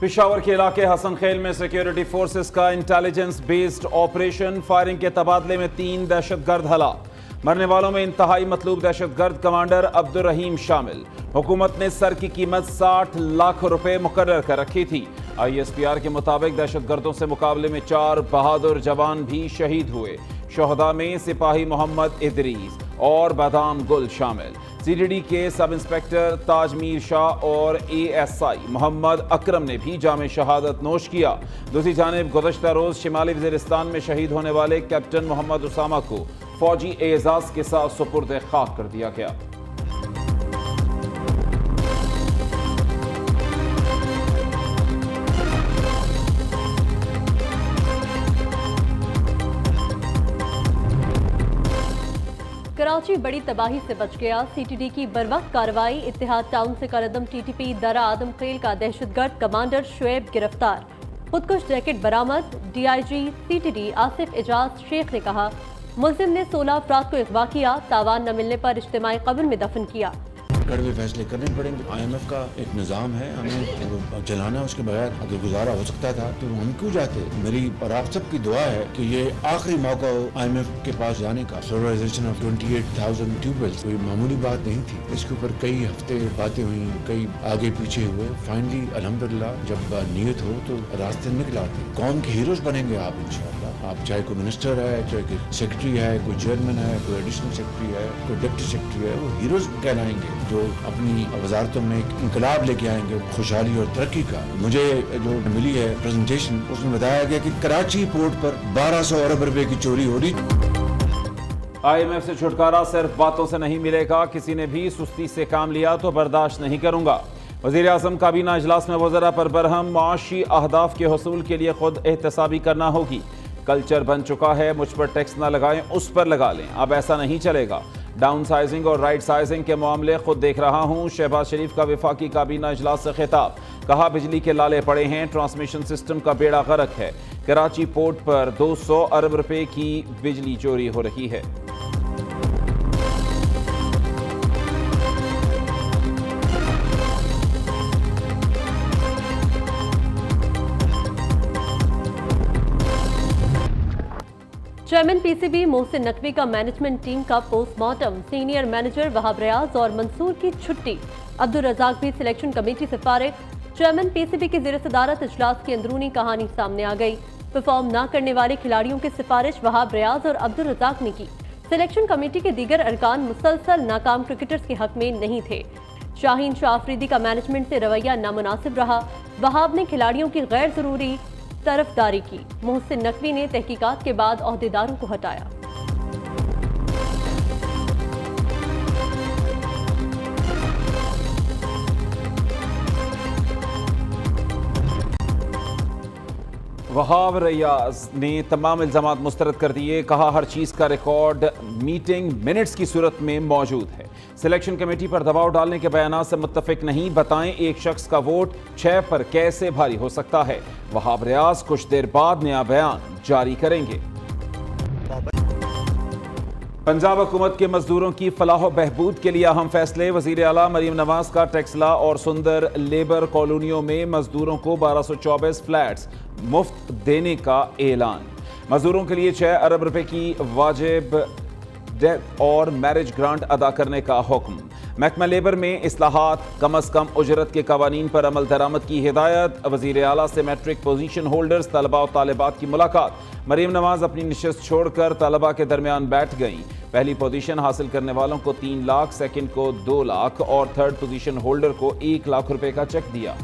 पिशावर के इलाके हसन खेल में सिक्योरिटी फोर्सेस का इंटेलिजेंस बेस्ड ऑपरेशन, फायरिंग के तबादले में 3 दहशतगर्द हलाक। मरने वालों में इंतहाई मतलूब दहशतगर्द कमांडर अब्दुल रहीम शामिल। हुकूमत ने सर की कीमत 60 लाख रुपए मुकर्रर कर रखी थी। ISPR के मुताबिक दहशतगर्दों से मुकाबले में 4 बहादुर जवान भी शहीद हुए। शोहदा में सिपाही मोहम्मद इदरीस और बादाम गुल शामिल। CTD के सब इंस्पेक्टर ताजमीर शाह और ASI मोहम्मद अकरम ने भी जामे शहादत नोश किया। दूसरी जानिब गुज़श्ता रोज शिमाली वज़ीरिस्तान में शहीद होने वाले कैप्टन मोहम्मद उसामा को फौजी एजाज के साथ सुपुर्द खाक कर दिया गया। कराची बड़ी तबाही से बच गया। CTD की बरवक्त कार्रवाई। इत्तेहाद टाउन से करदम TTP दरा आदम खेल का दहशतगर्द कमांडर शुएब गिरफ्तार। खुदकुश जैकेट बरामद। DIG CTD आसिफ एजाज शेख ने कहा, मुल्जिम ने 16 अफराद को अगवा किया। तावान न मिलने पर इज्तिमाई कब्र में दफन किया। कड़वे फैसले करने पड़ेंगे। IMF का एक निज़ाम है, हमें चलाना, उसके बगैर अगर गुजारा हो सकता था तो हम क्यों जाते। मेरी और आप सबकी दुआ है कि ये आखिरी मौका हो IMF के पास जाने का। सोलराइजेशन ऑफ 28,000 ट्यूबवेल्स कोई मामूली बात नहीं थी। इसके ऊपर कई हफ्ते बातें हुई, कई आगे पीछे हुए। फाइनली अल्हम्दुलिल्लाह जब नीयत हो तो रास्ते निकल आते। कौम के हीरोज बनेंगे आप इंशाअल्लाह। आप चाहे कोई मिनिस्टर है, चाहे कोई सेक्रेटरी है, कोई चेयरमैन है, कोई एडिशनल सेक्रेटरी है, कोई डिप्टी सेक्रेटरी है, वो हीरोज कहलाएंगे जो अपनी वजारतों में एक इंकलाब लेके आएंगे, खुशहाली और तरक्की का। मुझे जो मिली है प्रेजेंटेशन, उसमें बताया गया कि कराची पोर्ट पर 1200 अरब रुपए की चोरी हो रही। IMF से छुटकारा सिर्फ बातों से नहीं मिलेगा। किसी ने भी सुस्ती से काम लिया तो बर्दाश्त नहीं करूंगा। वज़ीर आज़म काबीना इजलास में वज़रा पर बरहम। माशी अहदाफ के हसूल के लिए खुद एहतसाबी करना होगी। कल्चर बन चुका है, मुझ पर टैक्स ना लगाएं, उस पर लगा लें। अब ऐसा नहीं चलेगा। डाउन साइजिंग और राइट साइजिंग के मामले खुद देख रहा हूं। शहबाज शरीफ का विफाकी काबीना इजलास से खिताब। कहा, बिजली के लाले पड़े हैं, ट्रांसमिशन सिस्टम का बेड़ा गर्क है। कराची पोर्ट पर 200 अरब रुपए की बिजली चोरी हो रही है। चेयरमैन PCB मोहसिन नकवी का मैनेजमेंट टीम का postmortem. Senior manager Wahab Riaz और मंसूर की छुट्टी। अब्दुल रजाक भी सिलेक्शन कमेटी से फारिग। चेयरमैन PCB की ज़ेर सदारत इजलास की अंदरूनी कहानी सामने आ गई। परफॉर्म न करने वाले खिलाड़ियों की सिफारिश वहाब रियाज और अब्दुल रजाक ने की। सिलेक्शन कमेटी के दीगर अरकान मुसलसल नाकाम क्रिकेटर्स के हक में नहीं थे। शाहीन शाह अफरीदी का मैनेजमेंट से रवैया नामुनासिब रहा। वहाब ने खिलाड़ियों की गैर जरूरी तरफदारी की। मोहसिन नकवी ने तहकीकात के बाद ओहदेदारों को हटाया। वहाब रियाज ने तमाम इल्जामात मुस्तरद कर दिए। कहा, हर चीज का रिकॉर्ड मीटिंग मिनट्स की सूरत में मौजूद है। सिलेक्शन कमेटी पर दबाव डालने के बयानात से मुत्तफिक नहीं। बताएं एक शख्स का वोट 6 पर कैसे भारी हो सकता है। वहाब रियाज कुछ देर बाद नया बयान जारी करेंगे। पंजाब हुकूमत के मजदूरों की फलाह बहबूद के लिए अहम फैसले। वजीर आला मरीम नवाज का टेक्सला और सुंदर लेबर कॉलोनियों में मजदूरों को 1224 फ्लैट्स मुफ्त देने का ऐलान। मजदूरों के लिए 6 अरब रुपए की वाजिब डेथ और मैरिज ग्रांट अदा करने का हुक्म। महकमा लेबर में इस्लाहात, कम अज कम उजरत के कवानीन पर अमल दरामद की हिदायत। वजीर आला से मैट्रिक पोजीशन होल्डर्स, तलबा और तालिबात की मुलाकात। मरीम नवाज अपनी निशस्त छोड़कर तलबा के दरमियान बैठ गईं। पहली पोजीशन हासिल करने वालों को 3 लाख, सेकंड को 2 लाख और थर्ड पोजीशन होल्डर को 1 लाख रुपए का चेक दिया।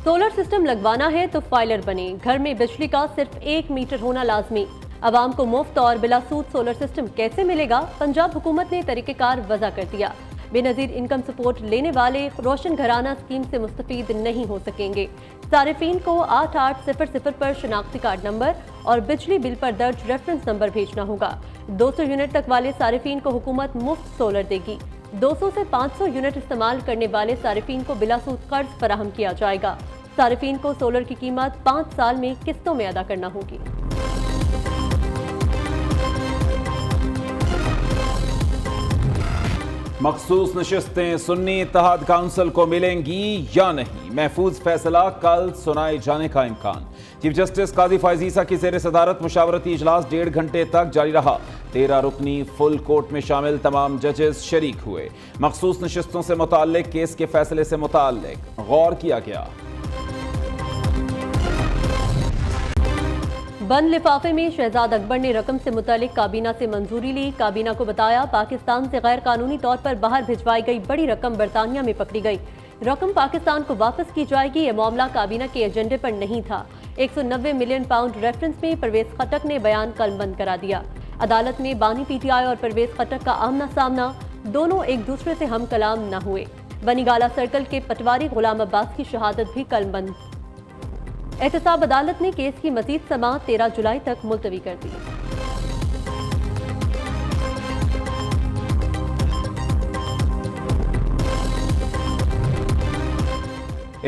सोलर सिस्टम लगवाना है तो फाइलर बने। घर में बिजली का सिर्फ 1 मीटर होना लाजमी। आवाम को मुफ्त और बिला सूद सोलर सिस्टम कैसे मिलेगा? पंजाब हुकूमत ने तरीक़ेकार वज़ा कर दिया। बेनज़ीर इनकम सपोर्ट लेने वाले रोशन घराना स्कीम से मुस्तफीद नहीं हो सकेंगे। सारिफीन को 8800 पर शनाख्ती कार्ड नंबर और बिजली बिल पर दर्ज रेफरेंस नंबर भेजना होगा। 200 यूनिट तक वाले सारिफीन को हुकूमत मुफ्त सोलर देगी। 200 से 500 यूनिट इस्तेमाल करने वाले सारिफीन को बिलासूद कर्ज फराहम किया जाएगा। सारिफीन को सोलर की कीमत 5 साल में किस्तों में अदा करना होगी। मखसूस नशिस्तें सुन्नी इत्तेहाद काउंसिल को मिलेंगी या नहीं, महफूज फैसला कल सुनाए जाने का इम्कान। चीफ जस्टिस काजी फैज ईसा की ज़ेर सदारत मुशावरती इजलास 1.5 घंटे तक जारी रहा। 13 रुकनी फुल कोर्ट में शामिल तमाम जजेस शरीक हुए। मखसूस नशिस्तों से मुताल्लिक केस के फैसले से मुताल्लिक गौर किया गया। बंद लिफाफे में शहजाद अकबर ने रकम से मुतालिक काबीना से मंजूरी ली। काबीना को बताया पाकिस्तान से गैर कानूनी तौर पर बाहर भिजवाई गई बड़ी रकम बरतानिया में पकड़ी गई। रकम पाकिस्तान को वापस की जाएगी। यह मामला काबीना के एजेंडे पर नहीं था। 190 मिलियन पाउंड रेफरेंस में परवेज खटक ने बयान कलमबंद करा दिया। अदालत में बानी पीटीआई और परवेज खटक का आमना सामना, दोनों एक दूसरे से हम कलाम न हुए। बनीगाला सर्कल के पटवारी गुलाम अब्बास की शहादत भी कलमबंद। एहतसाब अदालत ने केस की मजीद समाअत 13 जुलाई तक मुलतवी कर दी।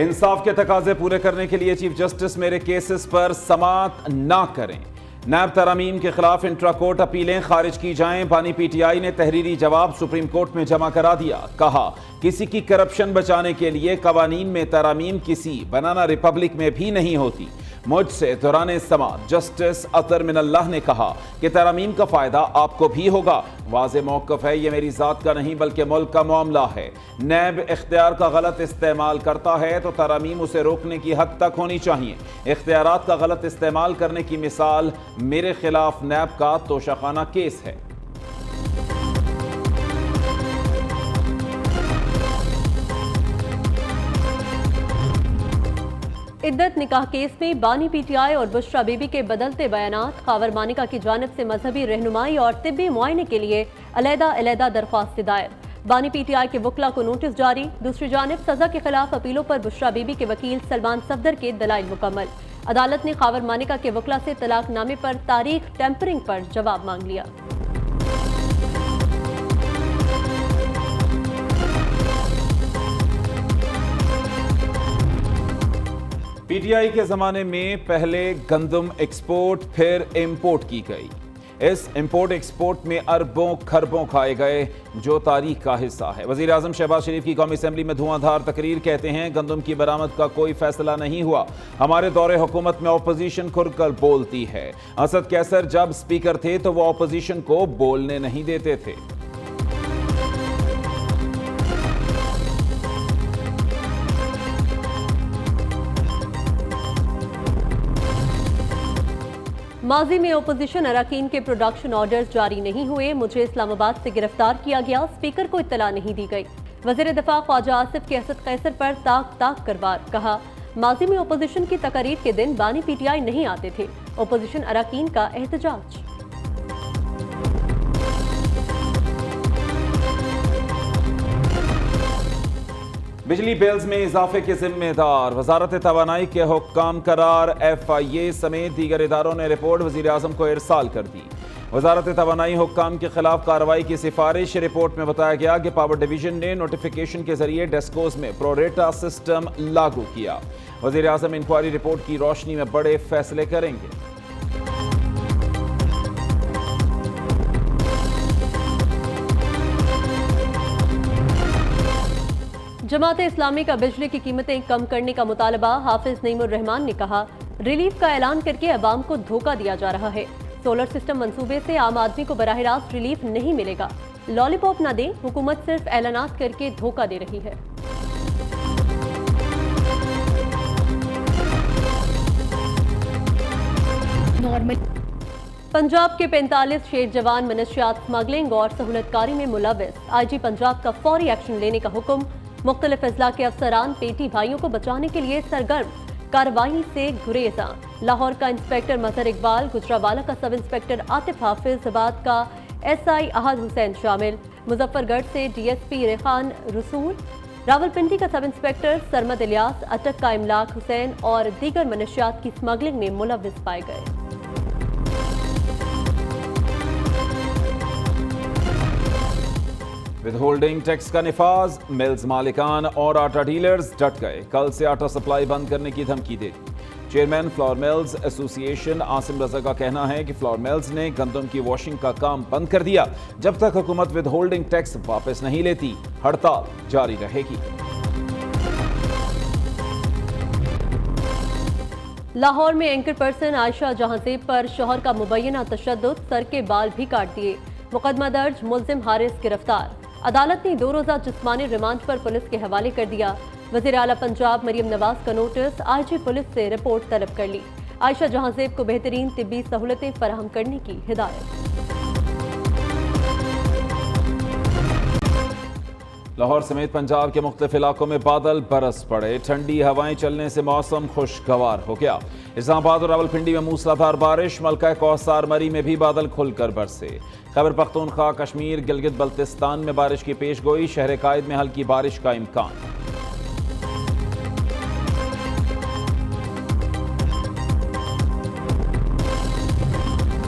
इंसाफ के तकाजे पूरे करने के लिए चीफ जस्टिस मेरे केसेस पर समाअत ना करें। नैब तरामीम के खिलाफ इंट्रा कोर्ट अपीलें खारिज की जाएं। बानी पीटीआई ने तहरीरी जवाब सुप्रीम कोर्ट में जमा करा दिया। कहा किसी की करप्शन बचाने के लिए कवानीन में तरामीम किसी बनाना रिपब्लिक में भी नहीं होती। मुझसे दौरान समाअत जस्टिस अतर मिनल्लाह ने कहा कि तरामीम का फायदा आपको भी होगा। वाज़े मौक़िफ़ है, ये मेरी ज़ात का नहीं बल्कि मुल्क का मामला है। नैब इख्तियार का गलत इस्तेमाल करता है तो तरामीम उसे रोकने की हद तक होनी चाहिए। इख्तियारात का गलत इस्तेमाल करने की मिसाल मेरे खिलाफ नैब का तोशाखाना केस है। इद्दत निकाह केस में बानी पीटीआई और बुशरा बीबी के बदलते बयानात। खावर मानिका की जानिब से मजहबी रहनुमाई और तिब्बी मुआयने के लिए अलहदा दरख्वास्त दायर। बानी पीटीआई के वकला को नोटिस जारी। दूसरी जानिब सजा के खिलाफ अपीलों पर बुशरा बीबी के वकील सलमान सफदर के दलाइल मुकम्मल। अदालत ने खावर मानिका के वकला से तलाकनामे पर तारीख टेम्परिंग पर जवाब मांग लिया। पीटीआई के जमाने में पहले गंदम एक्सपोर्ट फिर इंपोर्ट की गई। इस इंपोर्ट एक्सपोर्ट में अरबों खरबों खाए गए जो तारीख का हिस्सा है। वजीर आजम शहबाज शरीफ की कौमी असेंबली में धुआंधार तकरीर। कहते हैं गंदम की बरामद का कोई फैसला नहीं हुआ। हमारे दौरे हुकूमत में अपोजिशन खुलकर बोलती है। असद कैसर जब स्पीकर थे तो वो अपोजिशन को बोलने नहीं देते थे। माजी में ओपोजिशन अरकान के प्रोडक्शन ऑर्डर्स जारी नहीं हुए। मुझे इस्लामाबाद से गिरफ्तार किया गया। स्पीकर को इत्तला नहीं दी गई। वज़ीर दिफा ख्वाजा आसिफ के असद कैसर पर ताक कर वार। कहा माजी में ओपोजिशन की तकरीर के दिन बानी पीटीआई नहीं आते थे। ओपोजिशन अरकान का एहतजाज। बिजली बिल्स में इजाफे के जिम्मेदार वजारत तवानाई के हुक्काम करार। FIA समेत दीगर इदारों ने रिपोर्ट वजीर आजम को इरसाल कर दी। वजारत तवानाई हुक्काम के खिलाफ कार्रवाई की सिफारिश। रिपोर्ट में बताया गया कि पावर डिवीजन ने नोटिफिकेशन के जरिए डेस्कोज में प्रोरेटा सिस्टम लागू किया। वजीर आजम इंक्वायरी रिपोर्ट की रोशनी में बड़े फैसले करेंगे। जमात इस्लामी का बिजली की कीमतें कम करने का मुतालबा। हाफिज नईमुर रहमान ने कहा रिलीफ का ऐलान करके अवाम को धोखा दिया जा रहा है। सोलर सिस्टम मंसूबे से आम आदमी को बराह रास्त रिलीफ नहीं मिलेगा। लॉलीपॉप न दें, हुकूमत सिर्फ ऐलानात करके धोखा दे रही है। पंजाब के 45 शेर जवान मनशियात स्मगलिंग और सहूलतकारी में मुलव्विस। IG पंजाब का फौरी एक्शन लेने का हुक्म। मुख्तलिफ अजला के अफसरान पेटी भाइयों को बचाने के लिए सरगर्म। कार्रवाई से गुरेजा। लाहौर का इंस्पेक्टर मजहर इकबाल, गुजरावाला का सब इंस्पेक्टर आतिफ हाफिज, फैसलाबाद का SI अहद हुसैन शामिल। मुजफ्फरगढ़ से DSP रेखान रसूल, रावलपिंडी का सब इंस्पेक्टर सरमद इलियास, अटक का इमलाक हुसैन और दीगर मनशियात की स्मगलिंग में मुलव्विस पाए गए। विदहोल्डिंग टैक्स का निफाज। मिल्स मालिकान और आटा डीलर्स डट गए। कल से आटा सप्लाई बंद करने की धमकी दे दी। Chairman flour mills association Asim Raza का कहना है कि फ्लोर मिल्स ने गंदम की वॉशिंग का काम बंद कर दिया। जब तक हुकूमत विद होल्डिंग टैक्स वापस नहीं लेती, हड़ताल जारी रहेगी। लाहौर में एंकर पर्सन आयशा जहांजेब पर शौहर का मुबैना तशद्दुद, सर के बाल भी काट दिए। मुकदमा दर्ज, मुल्जिम हारिस गिरफ्तार। अदालत ने 2 रोजा जिस्मानी रिमांड पर पुलिस के हवाले कर दिया। वज़ीर आला पंजाब मरियम नवाज का नोटिस, आईजी पुलिस से रिपोर्ट तलब कर ली। आयशा जहांजेब को बेहतरीन तिब्बी सहूलतें फराहम करने की हिदायत। लाहौर समेत पंजाब के मुख्तलिफ इलाकों में बादल बरस पड़े। ठंडी हवाएं चलने से मौसम खुशगवार हो गया। इस्लामाबाद और रावलपिंडी में मूसलाधार बारिश। मलका कौसार मरी में भी बादल खुलकर बरसे। खैबर पख्तूनख्वा, कश्मीर, गिलगित बल्तिस्तान में बारिश की पेशगोई। शहर कायद में हल्की बारिश का इम्कान।